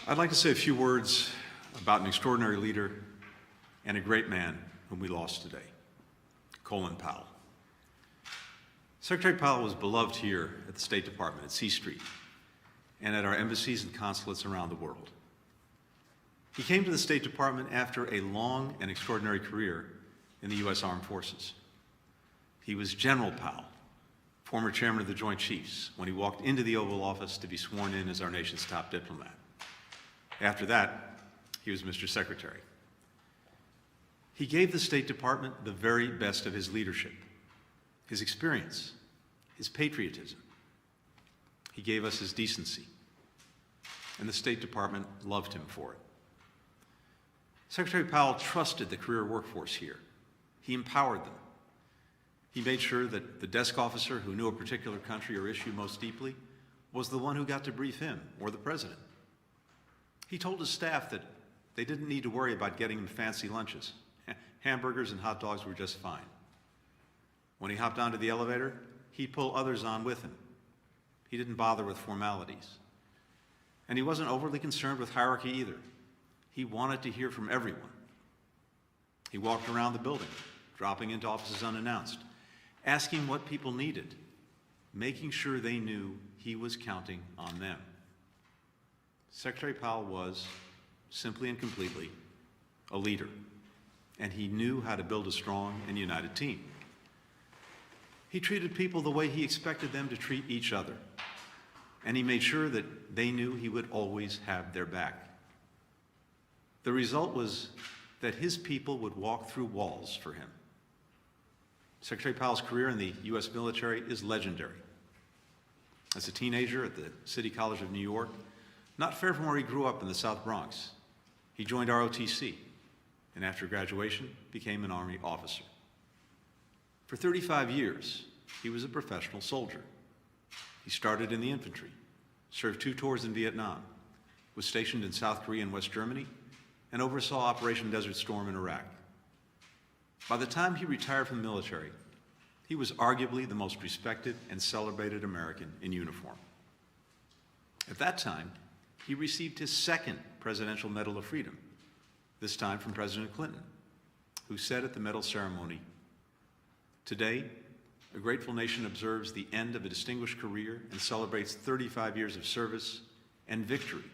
I'd like to say a few words about an extraordinary leader and a great man whom we lost today, Colin Powell. Secretary Powell was beloved here at the State Department at C Street and at our embassies and consulates around the world. He came to the State Department after a long and extraordinary career in the U.S. Armed Forces. He was General Powell, former chairman of the Joint Chiefs, when he walked into the Oval Office to be sworn in as our nation's top diplomat. After that, he was Mr. Secretary. He gave the State Department the very best of his leadership, his experience, his patriotism. He gave us his decency, and the State Department loved him for it. Secretary Powell trusted the career workforce here. He empowered them. He made sure that the desk officer who knew a particular country or issue most deeply was the one who got to brief him or the president. He told his staff that they didn't need to worry about getting him fancy lunches. Hamburgers and hot dogs were just fine. When he hopped onto the elevator, he'd pull others on with him. He didn't bother with formalities. And he wasn't overly concerned with hierarchy either. He wanted to hear from everyone. He walked around the building, dropping into offices unannounced, asking what people needed, making sure they knew he was counting on them. Secretary Powell was, simply and completely, a leader, and he knew how to build a strong and united team. He treated people the way he expected them to treat each other, and he made sure that they knew he would always have their back. The result was that his people would walk through walls for him. Secretary Powell's career in the U.S. military is legendary. As a teenager at the City College of New York, not far from where he grew up in the South Bronx, he joined ROTC, and after graduation, became an Army officer. For 35 years, he was a professional soldier. He started in the infantry, served 2 tours in Vietnam, was stationed in South Korea and West Germany, and oversaw Operation Desert Storm in Iraq. By the time he retired from the military, he was arguably the most respected and celebrated American in uniform. At that time, he received his 2nd Presidential Medal of Freedom, this time from President Clinton, who said at the medal ceremony, "Today, a grateful nation observes the end of a distinguished career and celebrates 35 years of service and victory.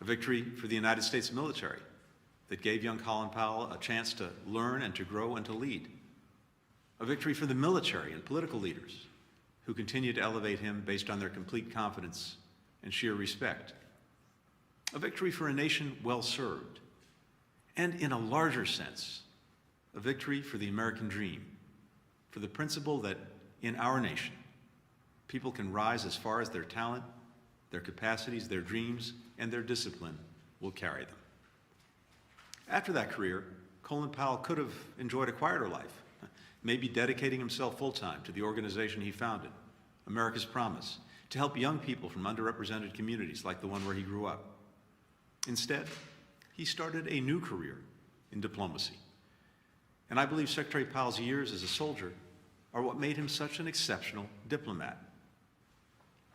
A victory for the United States military that gave young Colin Powell a chance to learn and to grow and to lead. A victory for the military and political leaders who continue to elevate him based on their complete confidence and sheer respect. A victory for a nation well served. And in a larger sense, a victory for the American dream, for the principle that in our nation, people can rise as far as their talent, their capacities, their dreams, and their discipline will carry them." After that career, Colin Powell could have enjoyed a quieter life, maybe dedicating himself full-time to the organization he founded, America's Promise, to help young people from underrepresented communities like the one where he grew up. Instead, he started a new career in diplomacy. And I believe Secretary Powell's years as a soldier are what made him such an exceptional diplomat.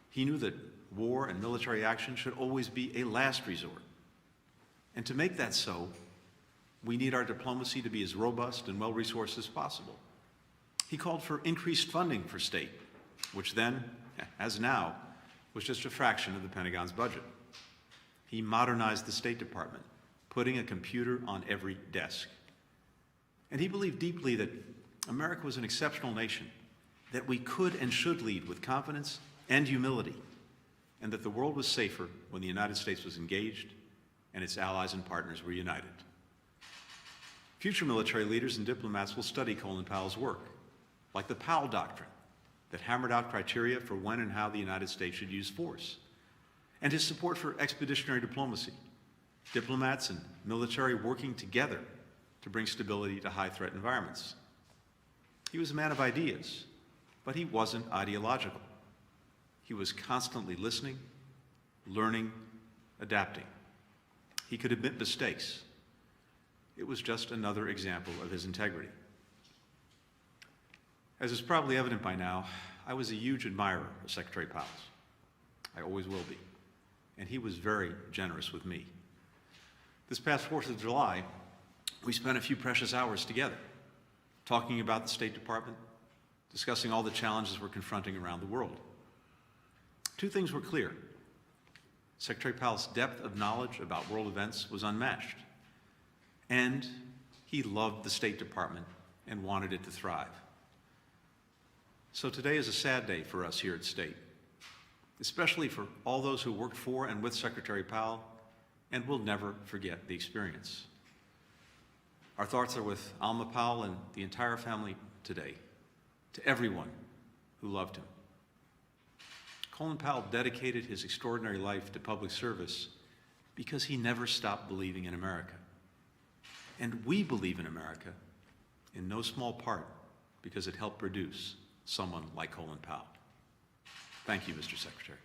He knew that war and military action should always be a last resort. And to make that so, we need our diplomacy to be as robust and well-resourced as possible. He called for increased funding for state, which then, as now, was just a fraction of the Pentagon's budget. He modernized the State Department, putting a computer on every desk. And he believed deeply that America was an exceptional nation, that we could and should lead with confidence and humility, and that the world was safer when the United States was engaged and its allies and partners were united. Future military leaders and diplomats will study Colin Powell's work, like the Powell Doctrine, that hammered out criteria for when and how the United States should use force, and his support for expeditionary diplomacy, diplomats and military working together to bring stability to high-threat environments. He was a man of ideas, but he wasn't ideological. He was constantly listening, learning, adapting. He could admit mistakes. It was just another example of his integrity. As is probably evident by now, I was a huge admirer of Secretary Powell's. I always will be. and he was very generous with me. This past 4th of July, we spent a few precious hours together, talking about the State Department, discussing all the challenges we're confronting around the world. Two things were clear. Secretary Powell's depth of knowledge about world events was unmatched, and he loved the State Department and wanted it to thrive. So today is a sad day for us here at State, especially for all those who worked for and with Secretary Powell, and will never forget the experience. Our thoughts are with Alma Powell and the entire family today, to everyone who loved him. Colin Powell dedicated his extraordinary life to public service because he never stopped believing in America. And we believe in America in no small part because it helped produce someone like Colin Powell. Thank you, Mr. Secretary.